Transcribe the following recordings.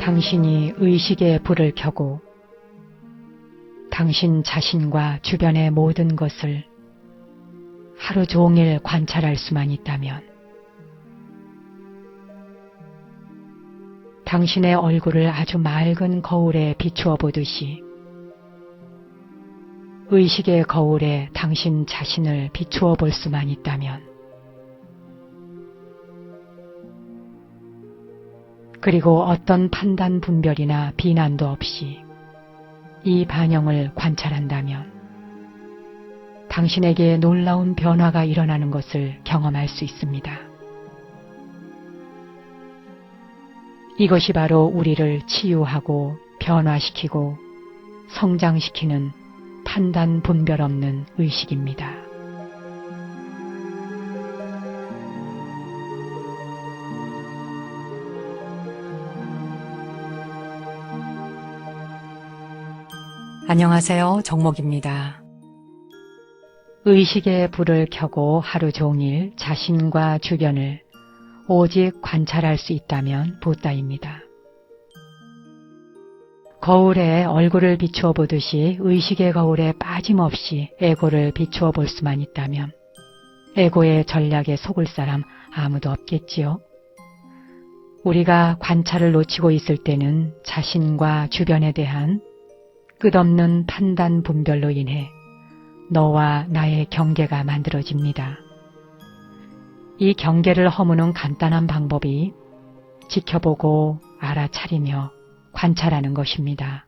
당신이 의식의 불을 켜고 당신 자신과 주변의 모든 것을 하루 종일 관찰할 수만 있다면 당신의 얼굴을 아주 맑은 거울에 비추어 보듯이 의식의 거울에 당신 자신을 비추어 볼 수만 있다면 그리고 어떤 판단 분별이나 비난도 없이 이 반영을 관찰한다면 당신에게 놀라운 변화가 일어나는 것을 경험할 수 있습니다. 이것이 바로 우리를 치유하고 변화시키고 성장시키는 판단 분별 없는 의식입니다. 안녕하세요. 정목입니다. 의식의 불을 켜고 하루 종일 자신과 주변을 오직 관찰할 수 있다면 부다입니다. 거울에 얼굴을 비추어 보듯이 의식의 거울에 빠짐없이 에고를 비추어 볼 수만 있다면 에고의 전략에 속을 사람 아무도 없겠지요. 우리가 관찰을 놓치고 있을 때는 자신과 주변에 대한 끝없는 판단 분별로 인해 너와 나의 경계가 만들어집니다. 이 경계를 허무는 간단한 방법이 지켜보고 알아차리며 관찰하는 것입니다.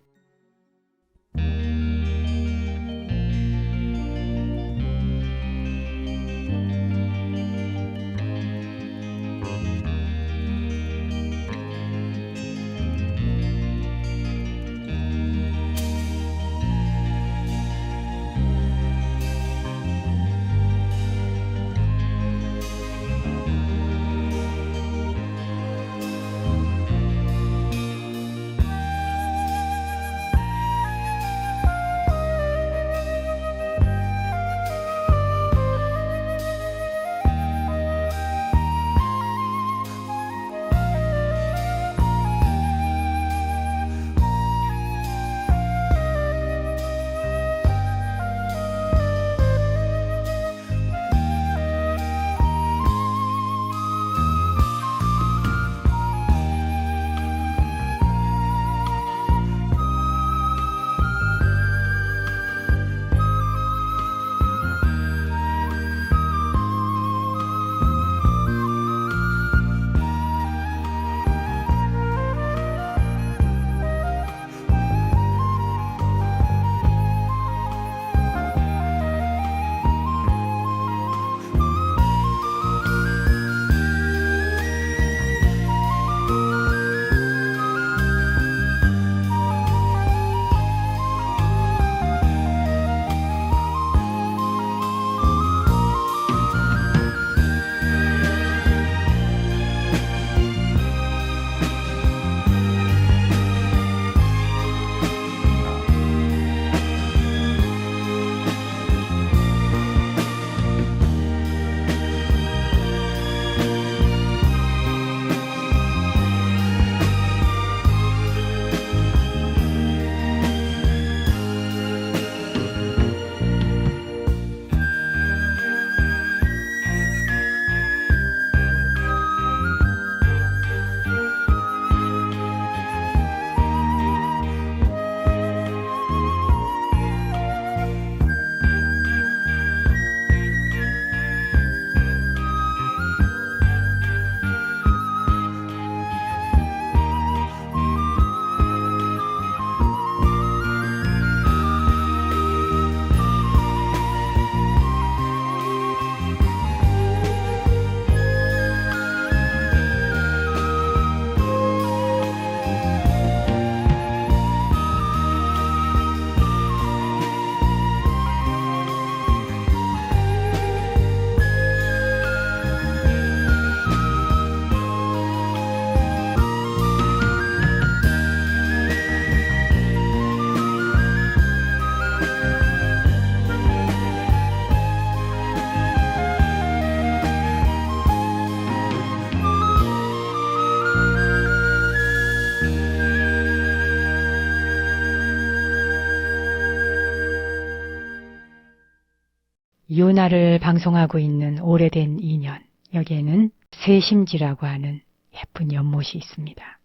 유나를 방송하고 있는 오래된 인연, 여기에는 세심지라고 하는 예쁜 연못이 있습니다.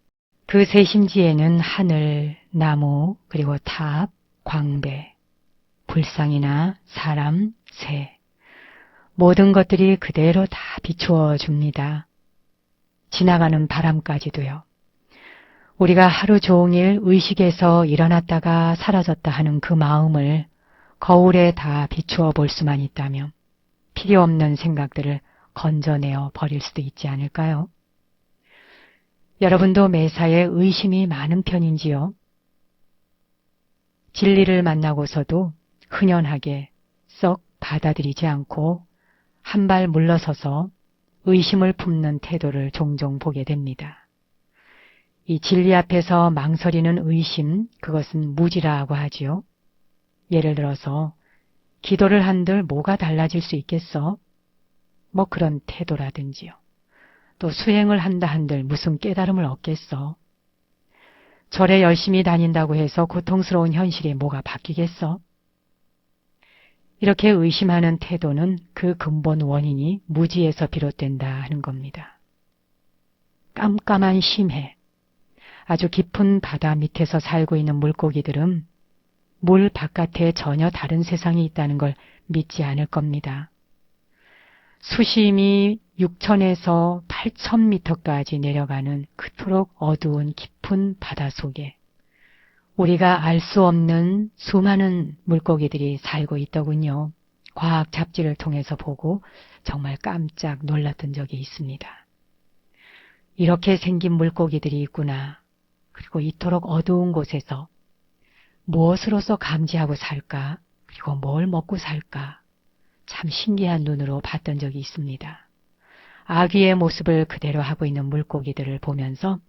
그 세심지에는 하늘, 나무, 그리고 탑, 광배, 불상이나 사람, 새, 모든 것들이 그대로 다 비추어 줍니다. 지나가는 바람까지도요. 우리가 하루 종일 의식에서 일어났다가 사라졌다 하는 그 마음을 거울에 다 비추어 볼 수만 있다면 필요 없는 생각들을 건져내어 버릴 수도 있지 않을까요? 여러분도 매사에 의심이 많은 편인지요? 진리를 만나고서도 흔연하게 썩 받아들이지 않고 한 발 물러서서 의심을 품는 태도를 종종 보게 됩니다. 이 진리 앞에서 망설이는 의심, 그것은 무지라고 하지요. 예를 들어서 기도를 한들 뭐가 달라질 수 있겠어? 뭐 그런 태도라든지요. 또 수행을 한다 한들 무슨 깨달음을 얻겠어? 절에 열심히 다닌다고 해서 고통스러운 현실이 뭐가 바뀌겠어? 이렇게 의심하는 태도는 그 근본 원인이 무지에서 비롯된다 하는 겁니다. 깜깜한 심해, 아주 깊은 바다 밑에서 살고 있는 물고기들은 물 바깥에 전혀 다른 세상이 있다는 걸 믿지 않을 겁니다. 수심이 6,000에서 8,000m까지 내려가는 그토록 어두운 깊은 바다 속에 우리가 알 수 없는 수많은 물고기들이 살고 있더군요. 과학 잡지를 통해서 보고 정말 깜짝 놀랐던 적이 있습니다. 이렇게 생긴 물고기들이 있구나. 그리고 이토록 어두운 곳에서 무엇으로서 감지하고 살까? 그리고 뭘 먹고 살까? 참 신기한 눈으로 봤던 적이 있습니다. 아기의 모습을 그대로 하고 있는 물고기들을 보면서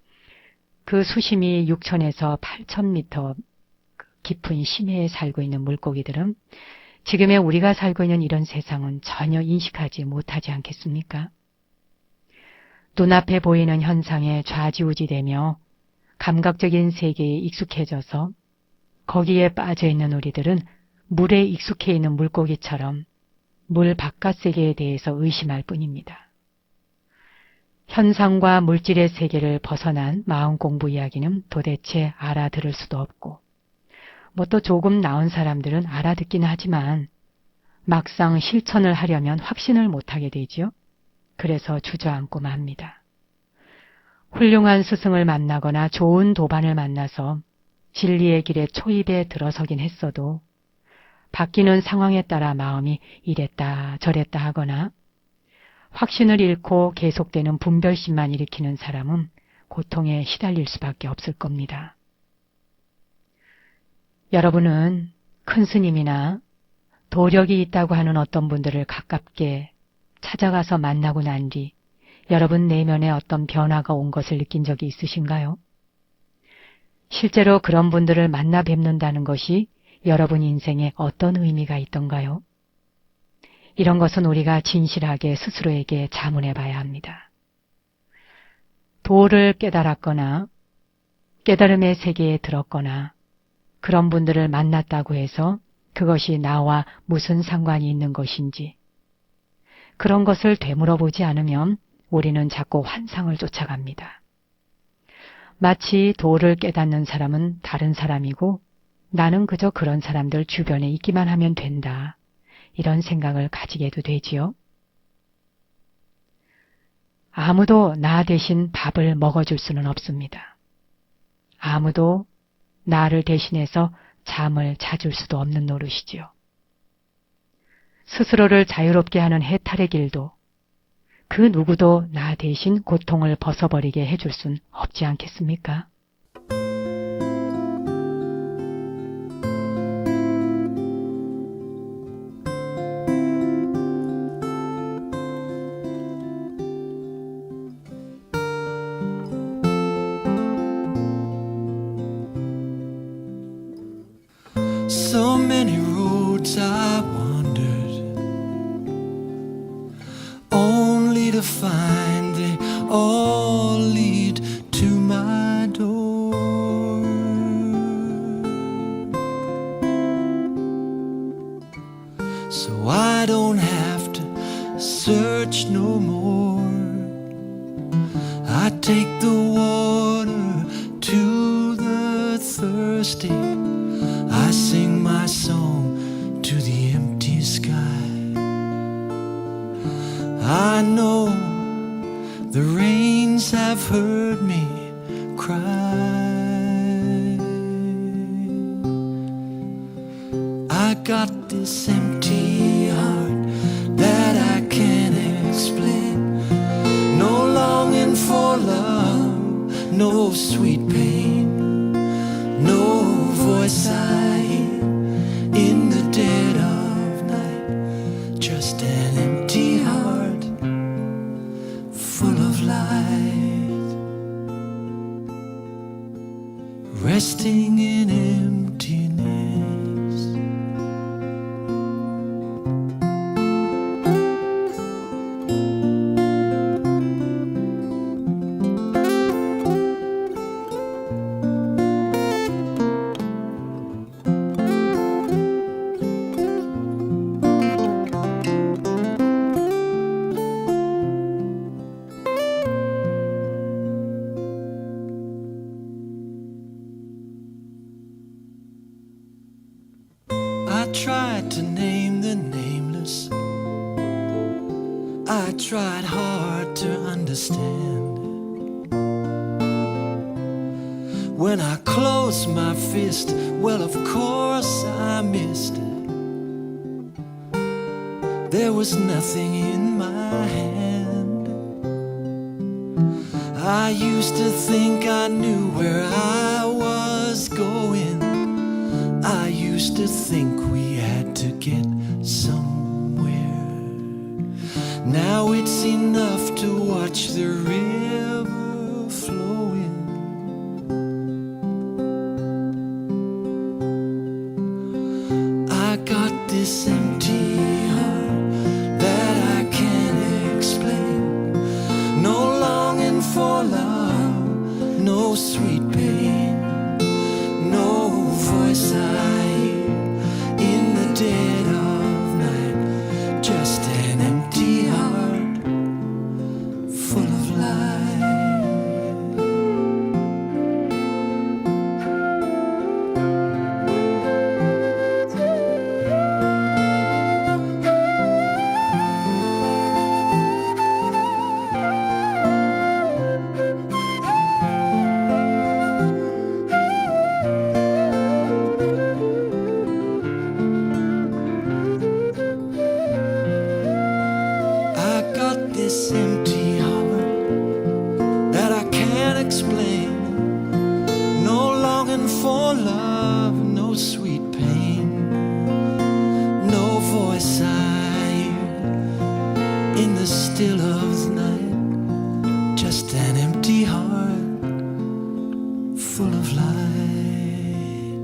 그 수심이 6,000에서 8,000m 깊은 심해에 살고 있는 물고기들은 지금의 우리가 살고 있는 이런 세상은 전혀 인식하지 못하지 않겠습니까? 눈앞에 보이는 현상에 좌지우지되며 감각적인 세계에 익숙해져서 거기에 빠져있는 우리들은 물에 익숙해 있는 물고기처럼 물 바깥 세계에 대해서 의심할 뿐입니다. 현상과 물질의 세계를 벗어난 마음 공부 이야기는 도대체 알아들을 수도 없고 뭐 또 조금 나은 사람들은 알아듣긴 하지만 막상 실천을 하려면 확신을 못하게 되지요. 그래서 주저앉고 맙니다. 훌륭한 스승을 만나거나 좋은 도반을 만나서 진리의 길에 초입에 들어서긴 했어도 바뀌는 상황에 따라 마음이 이랬다 저랬다 하거나 확신을 잃고 계속되는 분별심만 일으키는 사람은 고통에 시달릴 수밖에 없을 겁니다. 여러분은 큰 스님이나 도력이 있다고 하는 어떤 분들을 가깝게 찾아가서 만나고 난 뒤 여러분 내면에 어떤 변화가 온 것을 느낀 적이 있으신가요? 실제로 그런 분들을 만나 뵙는다는 것이 여러분 인생에 어떤 의미가 있던가요? 이런 것은 우리가 진실하게 스스로에게 자문해 봐야 합니다. 도를 깨달았거나 깨달음의 세계에 들었거나 그런 분들을 만났다고 해서 그것이 나와 무슨 상관이 있는 것인지 그런 것을 되물어보지 않으면 우리는 자꾸 환상을 쫓아갑니다. 마치 도를 깨닫는 사람은 다른 사람이고 나는 그저 그런 사람들 주변에 있기만 하면 된다. 이런 생각을 가지게도 되지요. 아무도 나 대신 밥을 먹어줄 수는 없습니다. 아무도 나를 대신해서 잠을 자줄 수도 없는 노릇이지요. 스스로를 자유롭게 하는 해탈의 길도 그 누구도 나 대신 고통을 벗어버리게 해줄 순 없지 않겠습니까? So many roads I wandered, only to find they all lead to my door. So I don't search no more. I take the water to the thirsty. I sing my song to the empty sky. I know the rains have heard me cry. I got this empty heart that I can't explain. No longing for love, no sweet pain, no voice I hear in the dead of night. Just an empty heart full of light, resting in emptiness. I tried to name the nameless. I tried hard to understand. When I closed my fist, well, of course I missed it. There was nothing in my hand. I used to think I knew where I was going. I used to think we had to get somewhere. Now it's enough to watch the river flowing. I got this empty heart that I can't explain. No longing for love, no sweet pain, no voice I hear in the dead of night. Just an empty heart full of light. This empty heart that I can't explain. No longing for love, no sweet pain, no voice I hear in the still of the night. Just an empty heart full of light,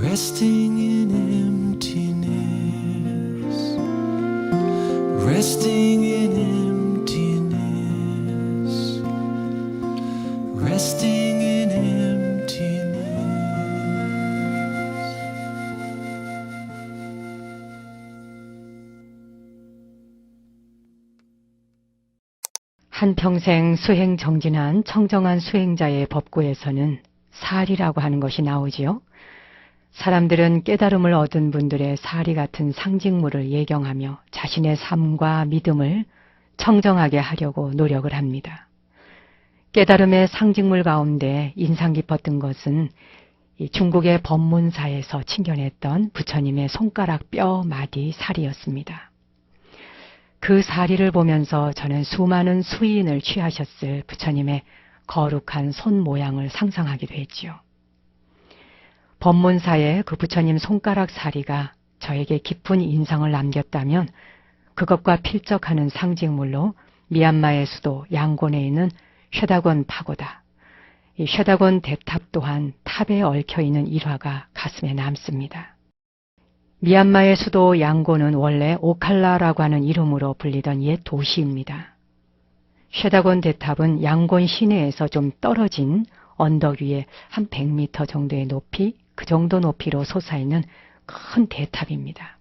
resting in emptiness. Resting in emptiness, resting in emptiness. 한평생 수행 정진한 청정한 수행자의 법구에서는 사리라고 하는 것이 나오지요. 사람들은 깨달음을 얻은 분들의 사리 같은 상징물을 예경하며 자신의 삶과 믿음을 청정하게 하려고 노력을 합니다. 깨달음의 상징물 가운데 인상 깊었던 것은 중국의 법문사에서 칭견했던 부처님의 손가락 뼈 마디 사리였습니다. 그 사리를 보면서 저는 수많은 수인을 취하셨을 부처님의 거룩한 손 모양을 상상하기도 했지요. 법문사의 그 부처님 손가락 사리가 저에게 깊은 인상을 남겼다면 그것과 필적하는 상징물로 미얀마의 수도 양곤에 있는 쉐다곤 파고다, 이 쉐다곤 대탑 또한 탑에 얽혀있는 일화가 가슴에 남습니다. 미얀마의 수도 양곤은 원래 오칼라라고 하는 이름으로 불리던 옛 도시입니다. 쉐다곤 대탑은 양곤 시내에서 좀 떨어진 언덕 위에 한 100m 정도의 높이, 그 정도 높이로 솟아있는 큰 대탑입니다.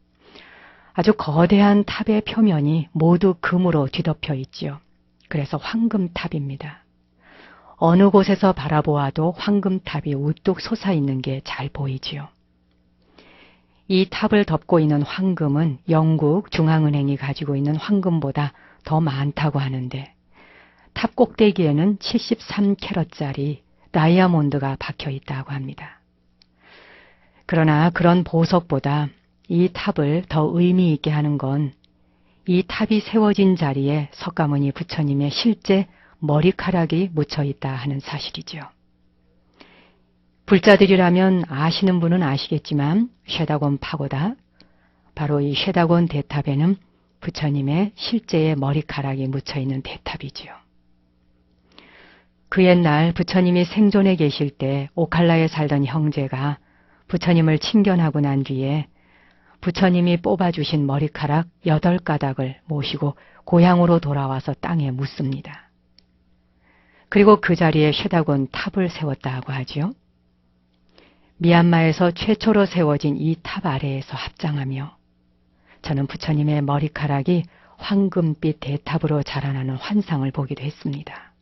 아주 거대한 탑의 표면이 모두 금으로 뒤덮여 있지요. 그래서 황금탑입니다. 어느 곳에서 바라보아도 황금탑이 우뚝 솟아있는 게 잘 보이지요. 이 탑을 덮고 있는 황금은 영국 중앙은행이 가지고 있는 황금보다 더 많다고 하는데 탑 꼭대기에는 73캐럿짜리 다이아몬드가 박혀 있다고 합니다. 그러나 그런 보석보다 이 탑을 더 의미 있게 하는 건 이 탑이 세워진 자리에 석가모니 부처님의 실제 머리카락이 묻혀 있다 하는 사실이죠. 불자들이라면 아시는 분은 아시겠지만 쉐다곤 파고다, 바로 이 쉐다곤 대탑에는 부처님의 실제의 머리카락이 묻혀 있는 대탑이지요. 그 옛날 부처님이 생존해 계실 때 오칼라에 살던 형제가 부처님을 친견하고 난 뒤에 부처님이 뽑아주신 머리카락 8가닥을 모시고 고향으로 돌아와서 땅에 묻습니다. 그리고 그 자리에 쉐다곤 탑을 세웠다고 하지요. 미얀마에서 최초로 세워진 이 탑 아래에서 합장하며 저는 부처님의 머리카락이 황금빛 대탑으로 자라나는 환상을 보기도 했습니다.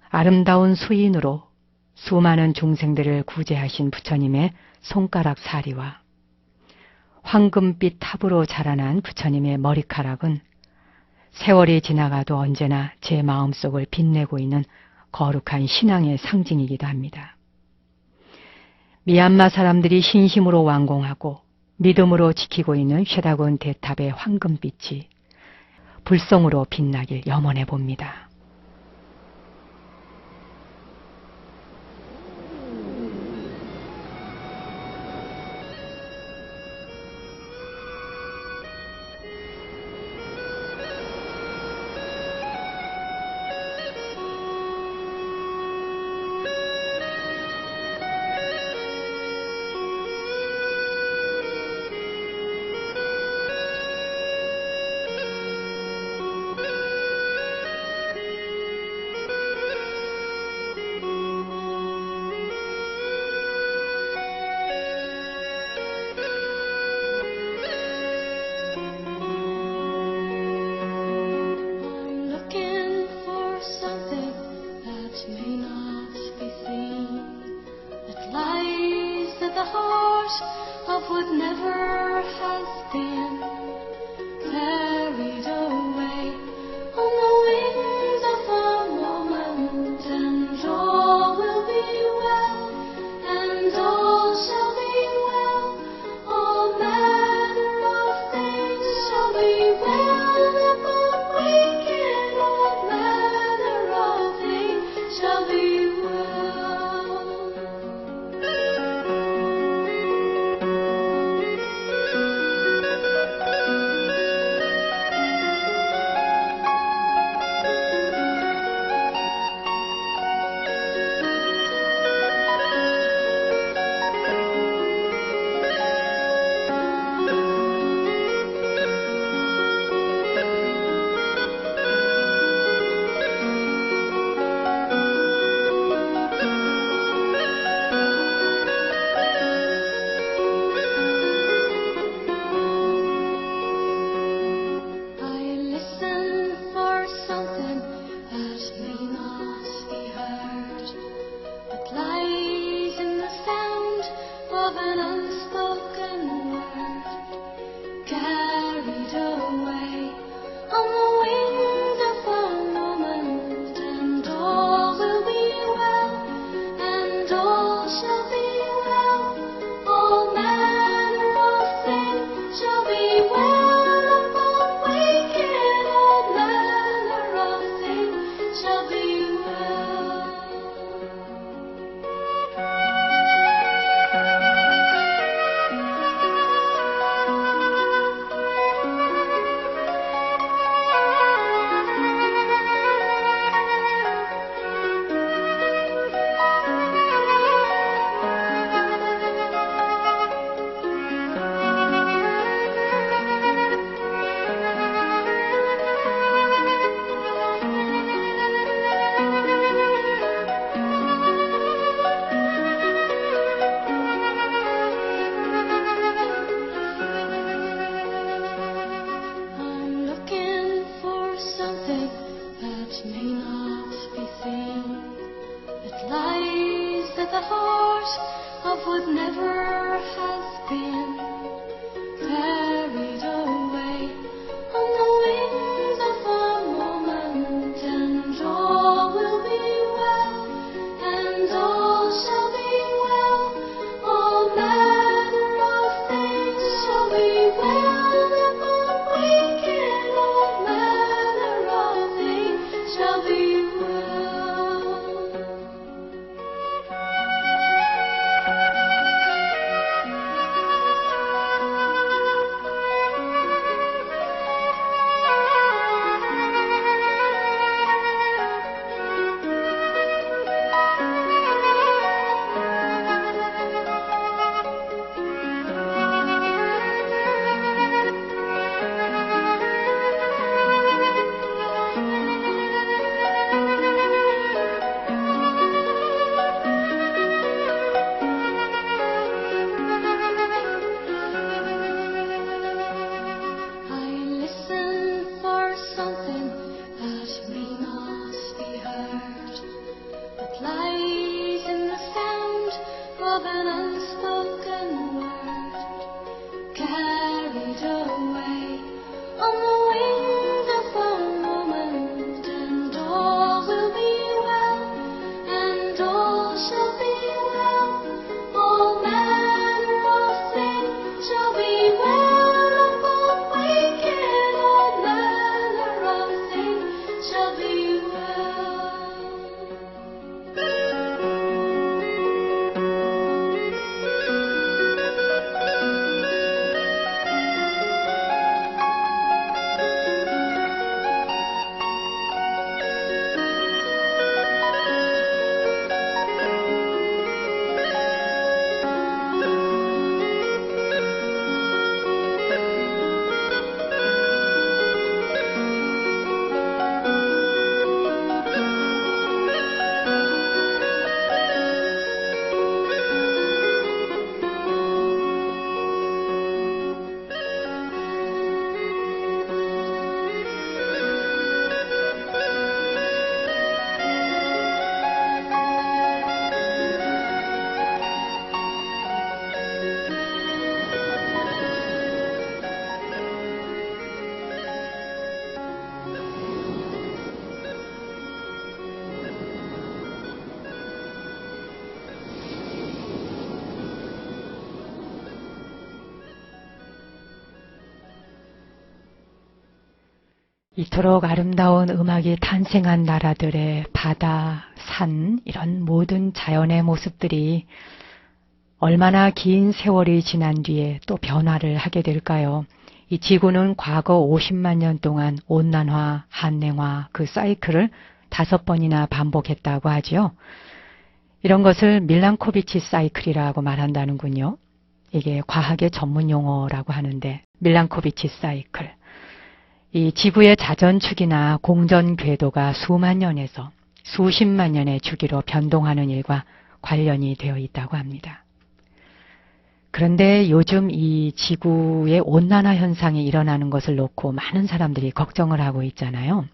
아름다운 수인으로 수많은 중생들을 구제하신 부처님의 손가락 사리와 황금빛 탑으로 자라난 부처님의 머리카락은 세월이 지나가도 언제나 제 마음속을 빛내고 있는 거룩한 신앙의 상징이기도 합니다. 미얀마 사람들이 신심으로 완공하고 믿음으로 지키고 있는 쉐다곤 대탑의 황금빛이 불성으로 빛나길 염원해 봅니다. Of what never has been, carried away on the wings of a moment, and all will be well, and all shall be well, all manner of things shall be well, upon waking all manner of things shall be well. that may not be seen, that lies at the heart of what never has been, carried away on the wings of a moment, and all will be well, and all shall be well, all manner of things shall be well, upon waking all manner of things shall be well. I listen for something that may not be heard, that lies in the sound of an unspoken word, carried away on the wings of a moment, and all will be well, and all shall be well, all manner of things shall be well, upon waking all manner of things shall be well. 이토록 아름다운 음악이 탄생한 나라들의 바다, 산, 이런 모든 자연의 모습들이 얼마나 긴 세월이 지난 뒤에 또 변화를 하게 될까요? 이 지구는 과거 50만 년 동안 온난화, 한냉화 그 사이클을 5번이나 반복했다고 하죠. 이런 것을 밀란코비치 사이클이라고 말한다는군요. 이게 과학의 전문 용어라고 하는데 밀란코비치 사이클. 이 지구의 자전축이나 공전 궤도가 수만 년에서 수십만 년의 주기로 변동하는 일과 관련이 되어 있다고 합니다. 그런데 요즘 이 지구의 온난화 현상이 일어나는 것을 놓고 많은 사람들이 걱정을 하고 있잖아요.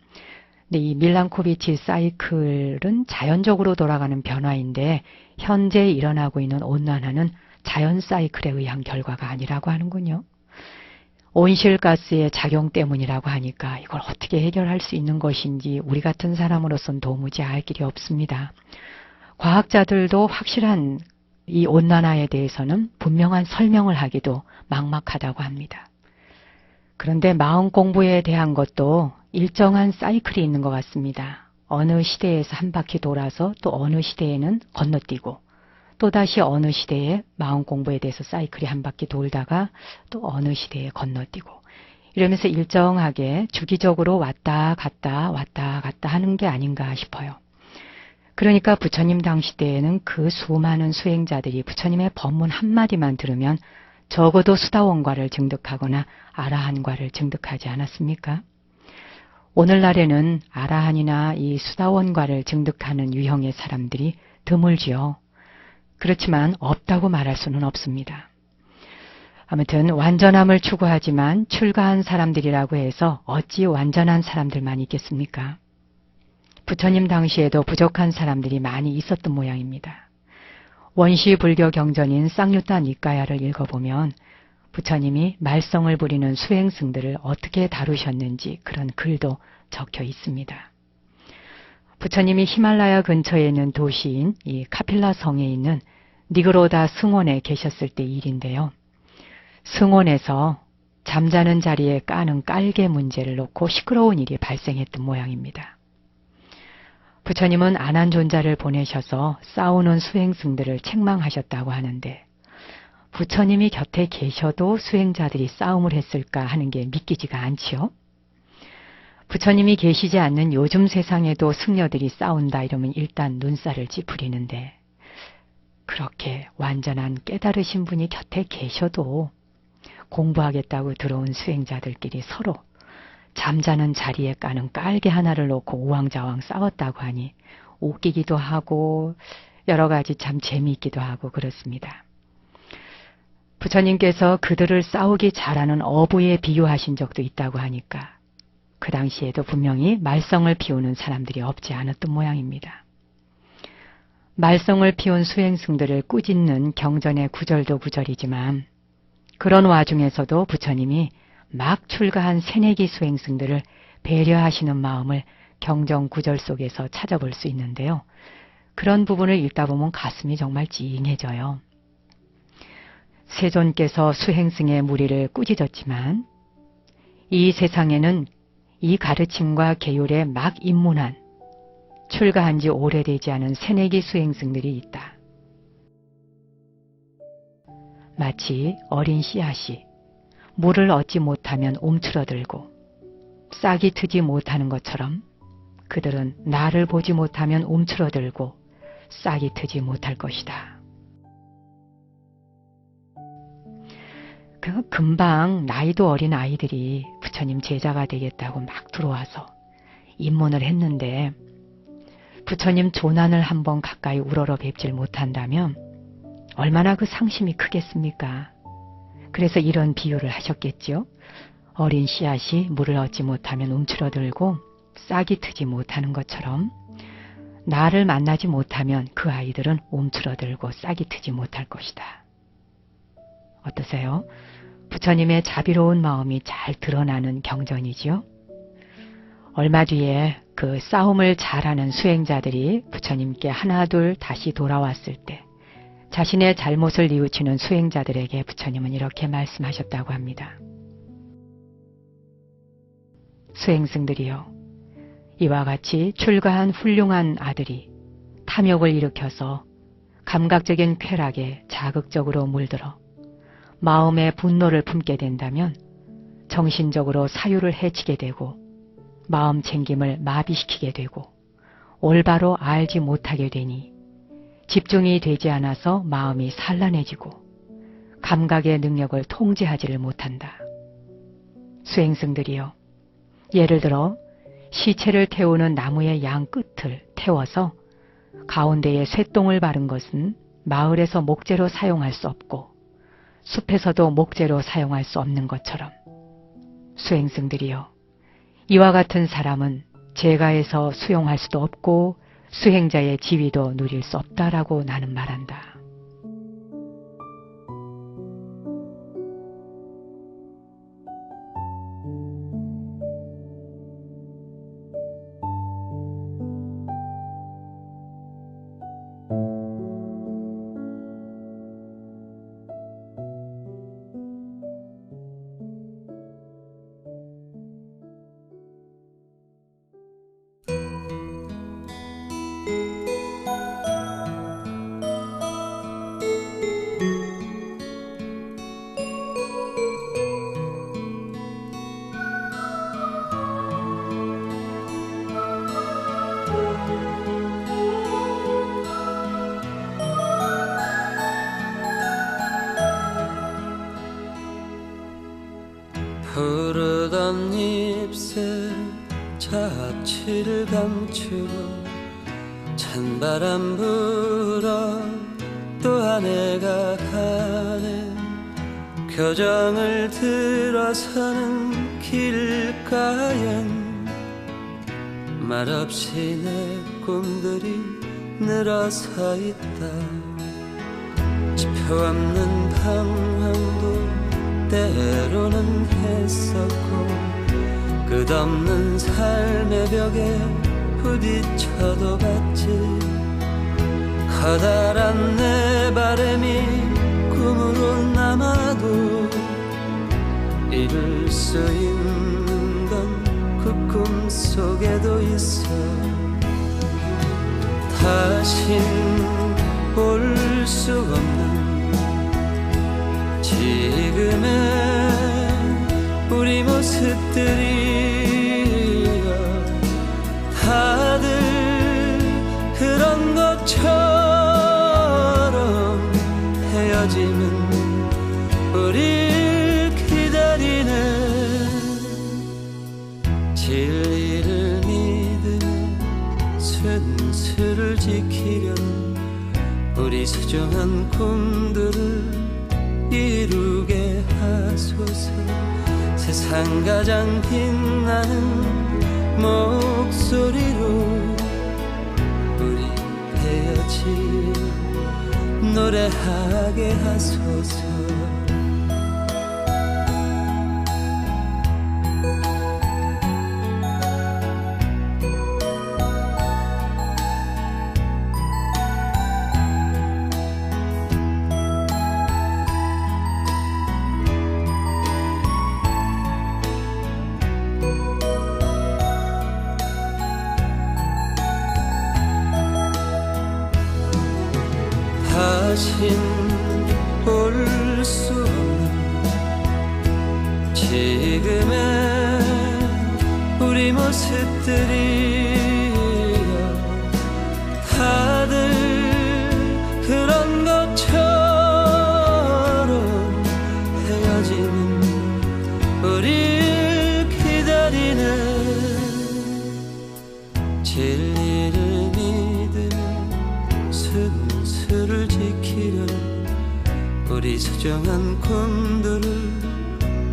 근데 이 밀란코비치 사이클은 자연적으로 돌아가는 변화인데 현재 일어나고 있는 온난화는 자연 사이클에 의한 결과가 아니라고 하는군요. 온실가스의 작용 때문이라고 하니까 이걸 어떻게 해결할 수 있는 것인지 우리 같은 사람으로서는 도무지 알 길이 없습니다. 과학자들도 확실한 이 온난화에 대해서는 분명한 설명을 하기도 막막하다고 합니다. 그런데 마음 공부에 대한 것도 일정한 사이클이 있는 것 같습니다. 어느 시대에서 한 바퀴 돌아서 또 어느 시대에는 건너뛰고 또다시 어느 시대에 마음 공부에 대해서 사이클이 한 바퀴 돌다가 또 어느 시대에 건너뛰고 이러면서 일정하게 주기적으로 왔다 갔다 하는 게 아닌가 싶어요. 그러니까 부처님 당시 때에는 그 수많은 수행자들이 부처님의 법문 한마디만 들으면 적어도 수다원과를 증득하거나 아라한과를 증득하지 않았습니까? 오늘날에는 아라한이나 이 수다원과를 증득하는 유형의 사람들이 드물지요. 그렇지만 없다고 말할 수는 없습니다. 아무튼 완전함을 추구하지만 출가한 사람들이라고 해서 어찌 완전한 사람들만 있겠습니까? 부처님 당시에도 부족한 사람들이 많이 있었던 모양입니다. 원시 불교 경전인 쌍유타 니까야를 읽어보면 부처님이 말썽을 부리는 수행승들을 어떻게 다루셨는지 그런 글도 적혀 있습니다. 부처님이 히말라야 근처에 있는 도시인 이 카필라 성에 있는 니그로다 승원에 계셨을 때 일인데요. 승원에서 잠자는 자리에 까는 깔개 문제를 놓고 시끄러운 일이 발생했던 모양입니다. 부처님은 안한존자를 보내셔서 싸우는 수행승들을 책망하셨다고 하는데 부처님이 곁에 계셔도 수행자들이 싸움을 했을까 하는 게 믿기지가 않지요. 부처님이 계시지 않는 요즘 세상에도 승려들이 싸운다 이러면 일단 눈살을 찌푸리는데 그렇게 완전한 깨달으신 분이 곁에 계셔도 공부하겠다고 들어온 수행자들끼리 서로 잠자는 자리에 까는 깔개 하나를 놓고 우왕좌왕 싸웠다고 하니 웃기기도 하고 여러 가지 참 재미있기도 하고 그렇습니다. 부처님께서 그들을 싸우기 잘하는 어부에 비유하신 적도 있다고 하니까 그 당시에도 분명히 말썽을 피우는 사람들이 없지 않았던 모양입니다. 말썽을 피운 수행승들을 꾸짖는 경전의 구절도 구절이지만 그런 와중에서도 부처님이 막 출가한 새내기 수행승들을 배려하시는 마음을 경전 구절 속에서 찾아볼 수 있는데요. 그런 부분을 읽다 보면 가슴이 정말 찡해져요. 세존께서 수행승의 무리를 꾸짖었지만 이 세상에는 이 가르침과 계율에 막 입문한 출가한 지 오래되지 않은 새내기 수행승들이 있다. 마치 어린 씨앗이 물을 얻지 못하면 움츠러들고 싹이 트지 못하는 것처럼 그들은 나를 보지 못하면 움츠러들고 싹이 트지 못할 것이다. 금방 나이도 어린 아이들이 부처님 제자가 되겠다고 막 들어와서 입문을 했는데 부처님 조난을 한번 가까이 우러러 뵙질 못한다면 얼마나 그 상심이 크겠습니까? 그래서 이런 비유를 하셨겠죠. 어린 씨앗이 물을 얻지 못하면 움츠러들고 싹이 트지 못하는 것처럼 나를 만나지 못하면 그 아이들은 움츠러들고 싹이 트지 못할 것이다. 어떠세요? 부처님의 자비로운 마음이 잘 드러나는 경전이지요. 얼마 뒤에 그 싸움을 잘하는 수행자들이 부처님께 하나둘 다시 돌아왔을 때 자신의 잘못을 뉘우치는 수행자들에게 부처님은 이렇게 말씀하셨다고 합니다. 수행승들이여, 이와 같이 출가한 훌륭한 아들이 탐욕을 일으켜서 감각적인 쾌락에 자극적으로 물들어 마음의 분노를 품게 된다면 정신적으로 사유를 해치게 되고 마음 챙김을 마비시키게 되고 올바로 알지 못하게 되니 집중이 되지 않아서 마음이 산란해지고 감각의 능력을 통제하지를 못한다. 수행승들이여, 예를 들어 시체를 태우는 나무의 양 끝을 태워서 가운데에 쇠똥을 바른 것은 마을에서 목재로 사용할 수 없고 숲에서도 목재로 사용할 수 없는 것처럼 수행승들이여, 이와 같은 사람은 제가에서 수용할 수도 없고 수행자의 지위도 누릴 수 없다라고 나는 말한다. 푸르던 잎새 잡취를 감추고 찬바람 불어 또 한 해가 가네. 교정을 들어서는 길가엔 말없이 내 꿈들이 늘어서 있다. 지표 없는 방황도 때로는 했었고 끝없는 삶의 벽에 부딪혀도 봤지. 커다란 내 바람이 꿈으로 남아도 이룰 수 있는 건 그 꿈 속에도 있어. 다신 볼 수 없는 지금의 우리 모습들이여 다들 그런 것처럼 헤어짐은 우릴 기다리는 진리를 믿으며 순수를 지키려는 우리 소중한 꿈들을 이루게 하소서. 세상 가장 빛나는 목소리로 우리 헤어짐 노래하게 하소서. 다신 볼 수 없는 지금의 우리 모습들이여 다들 그런 것처럼 헤어지는 우릴 기다리는 진리를 믿으며 순수를 지키려는 우리 소중한 꿈들을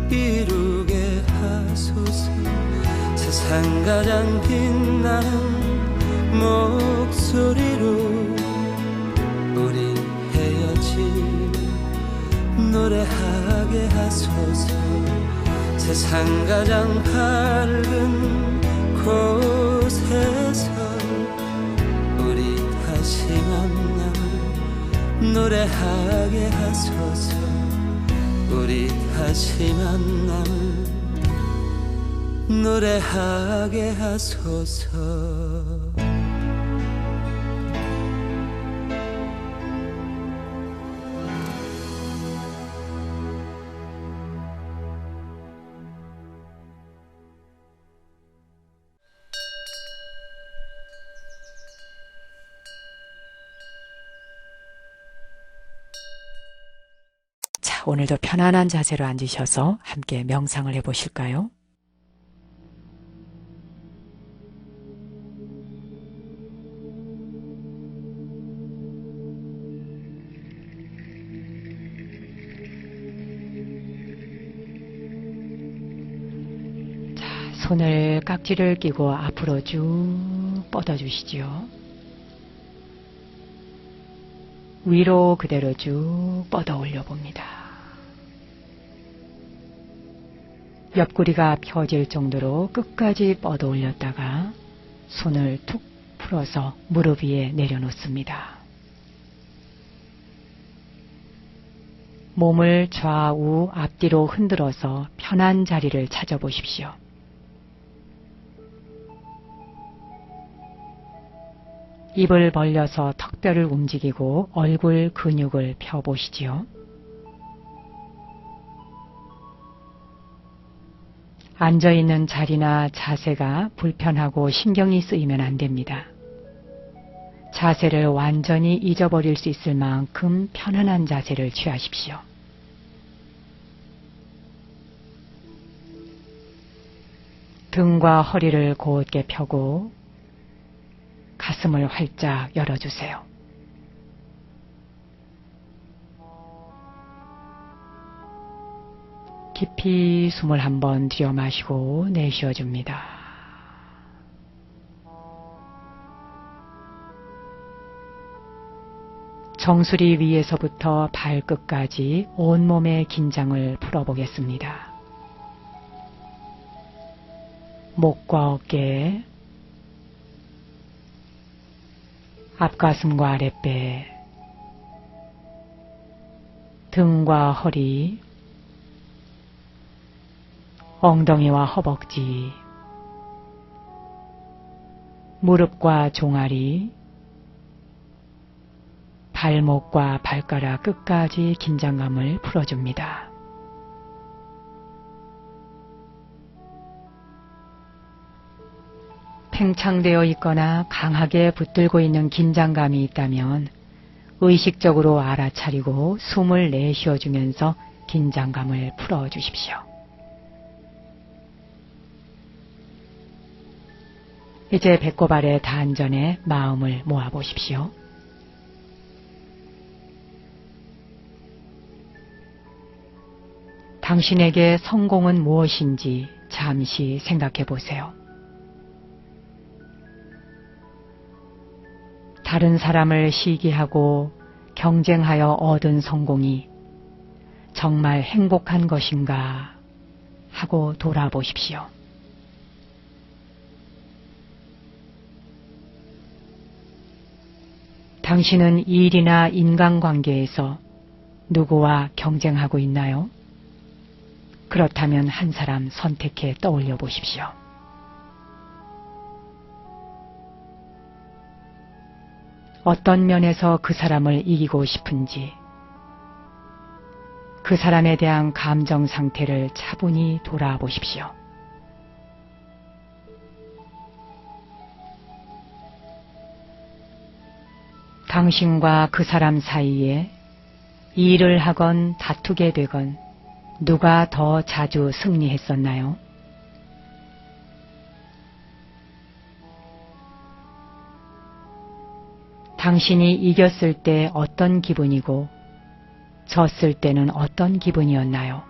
이루게 하소서. 세상 가장 빛나는 목소리로 우리 헤어짐 노래하게 하소서. 세상 가장 밝은 곳에서 우리 다시 만남을 노래하게 하소서. 우리 다시 만남을 노래하게 하소서. 자, 오늘도 편안한 자세로 앉으셔서 함께 명상을 해보실까요? 손을 깍지를 끼고 앞으로 쭉 뻗어주시죠. 위로 그대로 쭉 뻗어 올려봅니다. 옆구리가 펴질 정도로 끝까지 뻗어 올렸다가 손을 툭 풀어서 무릎 위에 내려놓습니다. 몸을 좌우 앞뒤로 흔들어서 편한 자리를 찾아보십시오. 입을 벌려서 턱뼈를 움직이고 얼굴 근육을 펴보시지요. 앉아있는 자리나 자세가 불편하고 신경이 쓰이면 안 됩니다. 자세를 완전히 잊어버릴 수 있을 만큼 편안한 자세를 취하십시오. 등과 허리를 곧게 펴고 가슴을 활짝 열어주세요. 깊이 숨을 한번 들여 마시고 내쉬어줍니다. 정수리 위에서부터 발끝까지 온몸의 긴장을 풀어보겠습니다. 목과 어깨, 앞가슴과 아랫배, 등과 허리, 엉덩이와 허벅지, 무릎과 종아리, 발목과 발가락 끝까지 긴장감을 풀어줍니다. 팽창되어 있거나 강하게 붙들고 있는 긴장감이 있다면 의식적으로 알아차리고 숨을 내쉬어주면서 긴장감을 풀어주십시오. 이제 배꼽 아래 단전에 마음을 모아보십시오. 당신에게 성공은 무엇인지 잠시 생각해 보세요. 다른 사람을 시기하고 경쟁하여 얻은 성공이 정말 행복한 것인가 하고 돌아보십시오. 당신은 일이나 인간관계에서 누구와 경쟁하고 있나요? 그렇다면 한 사람 선택해 떠올려 보십시오. 어떤 면에서 그 사람을 이기고 싶은지, 그 사람에 대한 감정 상태를 차분히 돌아보십시오. 당신과 그 사람 사이에 일을 하건 다투게 되건 누가 더 자주 승리했었나요? 당신이 이겼을 때 어떤 기분이고 졌을 때는 어떤 기분이었나요?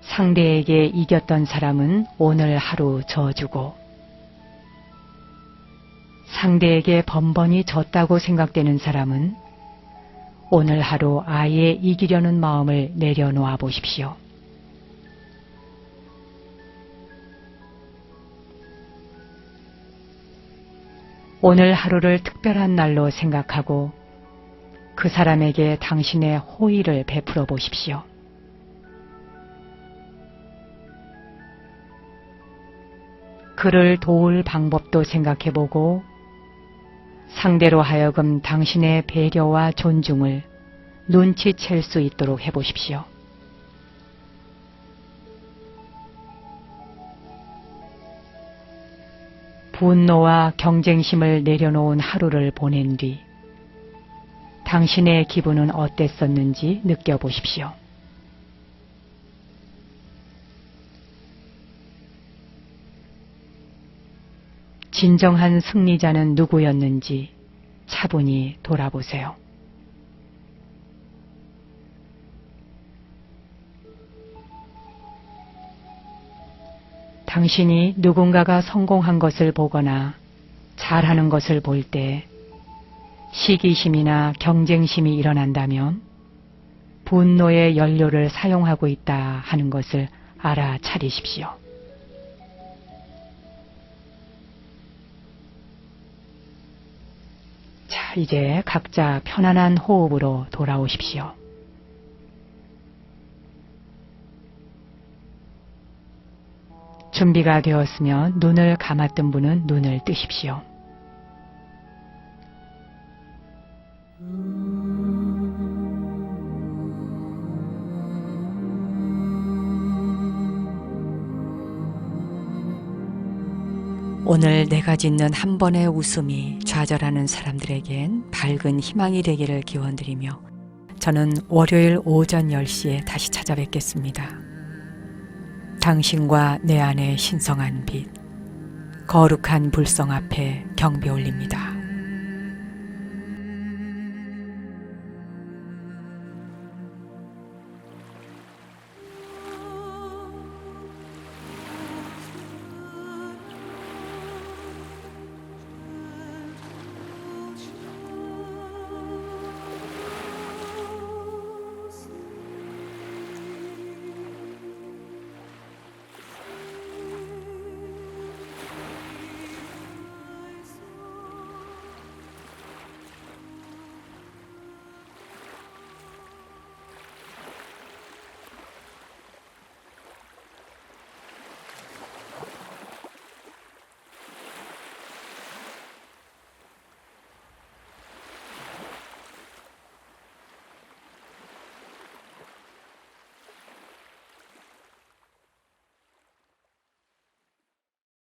상대에게 이겼던 사람은 오늘 하루 져주고 상대에게 번번이 졌다고 생각되는 사람은 오늘 하루 아예 이기려는 마음을 내려놓아 보십시오. 오늘 하루를 특별한 날로 생각하고 그 사람에게 당신의 호의를 베풀어 보십시오. 그를 도울 방법도 생각해보고 상대로 하여금 당신의 배려와 존중을 눈치챌 수 있도록 해보십시오. 분노와 경쟁심을 내려놓은 하루를 보낸 뒤 당신의 기분은 어땠었는지 느껴보십시오. 진정한 승리자는 누구였는지 차분히 돌아보세요. 당신이 누군가가 성공한 것을 보거나 잘하는 것을 볼 때 시기심이나 경쟁심이 일어난다면 분노의 연료를 사용하고 있다 하는 것을 알아차리십시오. 자, 이제 각자 편안한 호흡으로 돌아오십시오. 준비가 되었으면 눈을 감았던 분은 눈을 뜨십시오. 오늘 내가 짓는 한 번의 웃음이 좌절하는 사람들에겐 밝은 희망이 되기를 기원드리며 저는 월요일 오전 10시에 다시 찾아뵙겠습니다. 당신과 내 안의 신성한 빛, 거룩한 불성 앞에 경배 올립니다.